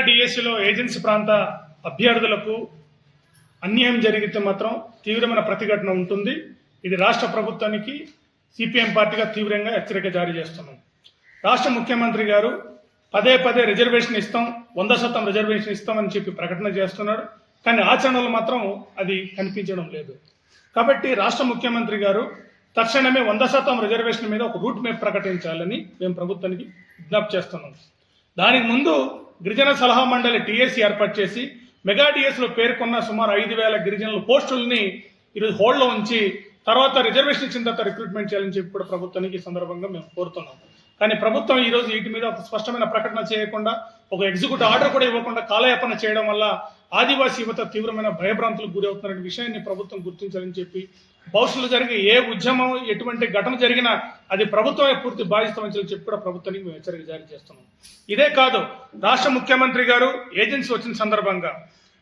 డిఎస్సిలో ఏజెన్సీ ప్రాంత అభ్యర్థులకు అన్యాయం జరిగితే మాత్రం తీవ్రమైన ప్రతిఘటన ఉంటుంది. ఇది రాష్ట్ర ప్రభుత్వానికి సిపిఎం పార్టీగా తీవ్రంగా హెచ్చరిక జారీ చేస్తున్నాం. రాష్ట్ర ముఖ్యమంత్రి గారు పదే పదే రిజర్వేషన్ ఇస్తాం, 100% రిజర్వేషన్ ఇస్తామని చెప్పి ప్రకటన చేస్తున్నాడు. కానీ ఆచరణలో మాత్రం అది కనిపించడం లేదు. కాబట్టి రాష్ట్ర ముఖ్యమంత్రి గారు తక్షణమే 100% రిజర్వేషన్ మీద ఒక రూట్ మ్యాప్ ప్రకటించాలని మేము ప్రభుత్వానికి విజ్ఞప్తి చేస్తున్నాం. దానికి ముందు గిరిజన సలహా మండలి టీఎస్సీ ఏర్పాటు చేసి మెగా డిఎస్లో పేర్కొన్న సుమారు 5,000 గిరిజనుల పోస్టుల్ని ఈరోజు హోల్డ్లో ఉంచి తర్వాత రిజర్వేషన్ ఇచ్చిన తర్వాత రిక్రూట్మెంట్ చేయాలని చెప్పి కూడా ప్రభుత్వానికి ఈ సందర్భంగా మేము కోరుతున్నాం. కానీ ప్రభుత్వం ఈరోజు వీటి మీద ఒక స్పష్టమైన ప్రకటన చేయకుండా, ఒక ఎగ్జిక్యూటివ్ ఆర్డర్ కూడా ఇవ్వకుండా కాలయాపన చేయడం వల్ల ఆదివాసీ యువత తీవ్రమైన భయభ్రాంతులకు గురి అవుతున్న విషయాన్ని ప్రభుత్వం గుర్తించాలని చెప్పి, భవిష్యత్తులో జరిగే ఏ ఉద్యమం ఎటువంటి ఘటన జరిగినా అది ప్రభుత్వమే పూర్తి బాధ్యత వహించాలని చెప్పి కూడా ప్రభుత్వానికి మేము హెచ్చరిక జారీ చేస్తున్నాం. ఇదే కాదు, రాష్ట్ర ముఖ్యమంత్రి గారు ఏజెన్సీ వచ్చిన సందర్భంగా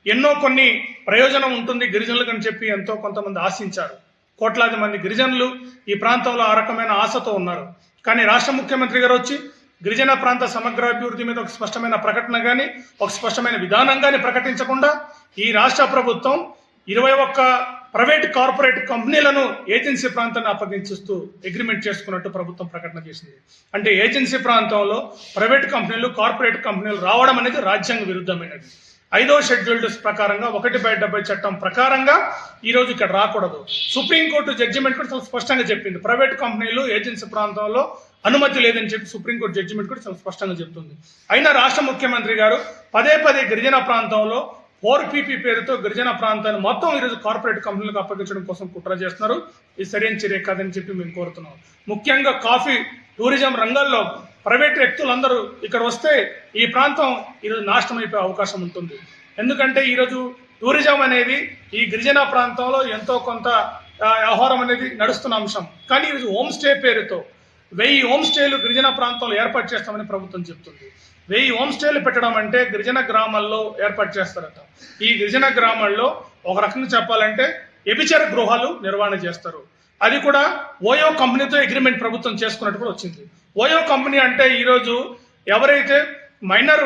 ఎన్నో కొన్ని ప్రయోజనం ఉంటుంది గిరిజనులకు అని చెప్పి ఎంతో కొంతమంది ఆశించారు. కోట్లాది మంది గిరిజనులు ఈ ప్రాంతంలో ఆ రకమైన ఆశతో ఉన్నారు. కానీ రాష్ట్ర ముఖ్యమంత్రి గారు వచ్చి గిరిజన ప్రాంత సమగ్రాభివృద్ధి మీద ఒక స్పష్టమైన ప్రకటన కానీ, ఒక స్పష్టమైన విధానం కానీ ప్రకటించకుండా ఈ రాష్ట్ర ప్రభుత్వం 21 ప్రైవేట్ కార్పొరేట్ కంపెనీలను ఏజెన్సీ ప్రాంతాన్ని అప్పగించిస్తూ అగ్రిమెంట్ చేసుకున్నట్టు ప్రభుత్వం ప్రకటన చేసింది. అంటే ఏజెన్సీ ప్రాంతంలో ప్రైవేట్ కంపెనీలు, కార్పొరేట్ కంపెనీలు రావడం అనేది రాజ్యాంగ విరుద్ధమైనది. 5వ షెడ్యూల్డ్ ప్రకారంగా 1/70 చట్టం ప్రకారంగా ఈరోజు ఇక్కడ రాకూడదు. సుప్రీంకోర్టు జడ్జిమెంట్ కూడా చాలా స్పష్టంగా చెప్పింది. ప్రైవేట్ కంపెనీలు ఏజెన్సీ ప్రాంతంలో అనుమతి లేదని చెప్పి సుప్రీంకోర్టు జడ్జిమెంట్ కూడా చాలా స్పష్టంగా చెప్తుంది. అయినా రాష్ట్ర ముఖ్యమంత్రి గారు పదే పదే గిరిజన ప్రాంతంలో 4PP పేరుతో గిరిజన ప్రాంతాన్ని మొత్తం ఈరోజు కార్పొరేట్ కంపెనీలకు అప్పగించడం కోసం కుట్ర చేస్తున్నారు. ఇది సరైన చర్య కాదని చెప్పి మేము కోరుతున్నాం. ముఖ్యంగా కాఫీ, టూరిజం రంగాల్లో ప్రైవేట్ వ్యక్తులందరూ ఇక్కడ వస్తే ఈ ప్రాంతం ఈరోజు నాశనం అయిపోయే అవకాశం ఉంటుంది. ఎందుకంటే ఈరోజు టూరిజం అనేది ఈ గిరిజన ప్రాంతంలో ఎంతో కొంత వ్యవహారం అనేది నడుస్తున్న అంశం. కానీ ఈరోజు హోమ్ స్టే పేరుతో 1000 హోమ్ స్టేలు గిరిజన ప్రాంతంలో ఏర్పాటు చేస్తామని ప్రభుత్వం చెప్తుంది. 1000 హోమ్ స్టేలు పెట్టడం అంటే గిరిజన గ్రామాల్లో ఏర్పాటు చేస్తారట. ఈ గిరిజన గ్రామాల్లో ఒక రకంగా చెప్పాలంటే వ్యభిచార గృహాలు నిర్వహణ చేస్తారు. అది కూడా ఓయో కంపెనీతో అగ్రిమెంట్ ప్రభుత్వం చేసుకున్నట్టు కూడా వచ్చింది. ఓయో కంపెనీ అంటే ఈరోజు ఎవరైతే మైనర్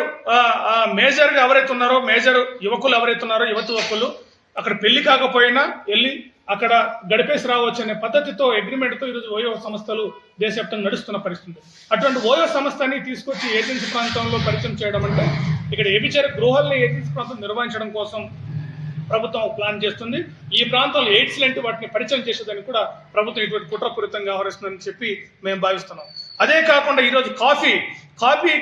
మేజర్గా ఎవరైతే ఉన్నారో, మేజర్ యువకులు ఎవరైతే ఉన్నారో, యువకులు అక్కడ పెళ్లి కాకపోయినా వెళ్ళి అక్కడ గడిపేసి రావచ్చు అనే పద్ధతితో అగ్రిమెంట్తో ఈరోజు ఓయో సంస్థలు దేశవ్యాప్తంగా నడుస్తున్న పరిస్థితి. అటువంటి ఓయో సంస్థని తీసుకొచ్చి ఏజెన్సీ ప్రాంతంలో పరిచయం చేయడం అంటే ఇక్కడ వ్యభిచార గృహాలని ఏజెన్సీ ప్రాంతం నిర్వహించడం కోసం ప్రభుత్వం ప్లాన్ చేస్తుంది. ఈ ప్రాంతంలో ఎయిడ్స్ లాంటి వాటిని పరిచయం చేసేదానికి కూడా ప్రభుత్వం ఇటువంటి కుట్రపూరితంగా వ్యవహరిస్తుందని చెప్పి మేము భావిస్తున్నాం. అదే కాకుండా ఈరోజు కాఫీ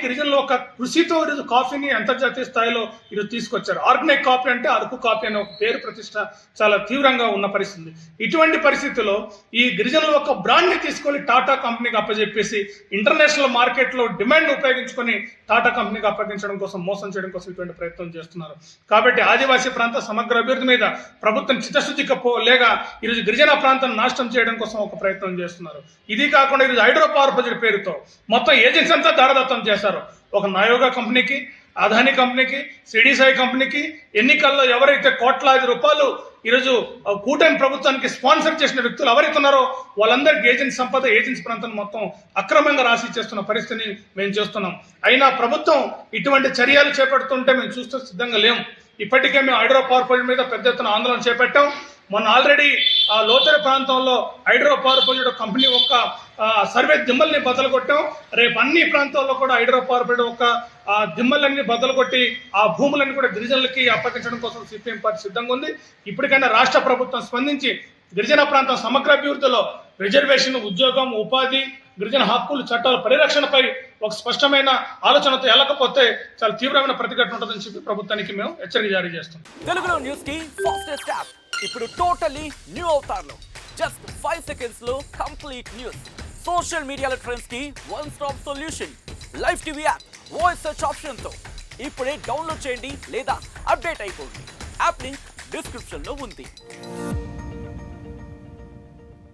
గిరిజనులు ఒక కృషితో ఈరోజు కాఫీని అంతర్జాతీయ స్థాయిలో ఈరోజు తీసుకొచ్చారు. ఆర్గానిక్ కాఫీ అంటే అరకు కాఫీ అనే ఒక పేరు ప్రతిష్ట చాలా తీవ్రంగా ఉన్న పరిస్థితి. ఇటువంటి పరిస్థితుల్లో ఈ గిరిజనులు ఒక బ్రాండ్ని తీసుకొని టాటా కంపెనీకి అప్పచెప్పేసి ఇంటర్నేషనల్ మార్కెట్లో డిమాండ్ ఉపయోగించుకొని టాటా కంపెనీకి అప్పగించడం కోసం, మోసం చేయడం కోసం ఇటువంటి ప్రయత్నం చేస్తున్నారు. కాబట్టి ఆదివాసీ ప్రాంత సమగ్ర అభివృద్ధి మీద ప్రభుత్వం చిత్తశుద్ధి లేక ఈరోజు గిరిజన ప్రాంతాన్ని నాశనం చేయడం కోసం ఒక ప్రయత్నం చేస్తున్నారు. ఇది కాకుండా ఈరోజు హైడ్రో పవర్ ప్రాజెక్ట్ పేరుతో మొత్తం ఏజెన్సీ అంతా దారదత్తం చేశారు. ఒక నయోగా కంపెనీకి, అదాని కంపెనీకి, సిడి సాయి కంపెనీకి ఎన్నికల్లో ఎవరైతే కోట్లాది రూపాయలు ఈరోజు కూటమి ప్రభుత్వానికి స్పాన్సర్ చేసిన వ్యక్తులు ఎవరైతే ఉన్నారో వాళ్ళందరికీ ఏజెన్సీ ప్రాంతాన్ని మొత్తం అక్రమంగా రాసి చేస్తున్న పరిస్థితిని మేము చూస్తున్నాం. అయినా ప్రభుత్వం ఇటువంటి చర్యలు చేపడుతుంటే మేము చూస్తూ సిద్ధంగా లేము. ఇప్పటికే మేము హైడ్రో పవర్ ప్రాజెక్ట్ మీద పెద్ద ఎత్తున ఆందోళన చేపట్టాం. మొన్న ఆల్రెడీ ఆ లోతర ప్రాంతంలో హైడ్రో పవర్ ప్రాజెక్ట్ కంపెనీ ఒక సర్వే దిమ్మల్ని బద్దలు కొట్టాం. రేపు అన్ని ప్రాంతాల్లో కూడా హైడ్రో పవర్ ప్రాజెక్ట్ ఒక దిమ్మలన్నీ బద్దలు కొట్టి ఆ భూములన్నీ కూడా గిరిజనులకి అప్పగించడం కోసం సిపిఎం పార్టీ సిద్ధంగా ఉంది. ఇప్పటికైనా రాష్ట్ర ప్రభుత్వం స్పందించి గిరిజన ప్రాంతం సమగ్ర అభివృద్ధిలో రిజర్వేషన్, ఉద్యోగం, ఉపాధి, గిరిజన హక్కులు, చట్టాల పరిరక్షణపై ఒక స్పష్టమైన ఆలోచనతో వెళ్ళకపోతే చాలా తీవ్రమైన ప్రతిఘటన ఉంటుందని చెప్పి ప్రభుత్వానికి మేము హెచ్చరిక జారీ చేస్తాం. తెలుగులో న్యూస్ కి ఫాస్టెస్ట్ యాప్ ఇప్పుడు టోటల్లీ న్యూ అవతార్లో జస్ట్ 5 సెకండ్స్ లో కంప్లీట్ న్యూస్. సోషల్ మీడియాలో ట్రెండ్స్ కి one stop solution. Live TV app voice search option తో ఇప్పుడే డౌన్లోడ్ చేయండి లేదా అప్డేట్ అయిపోండి. యాప్ లింక్ డిస్క్రిప్షన్ లో ఉంది.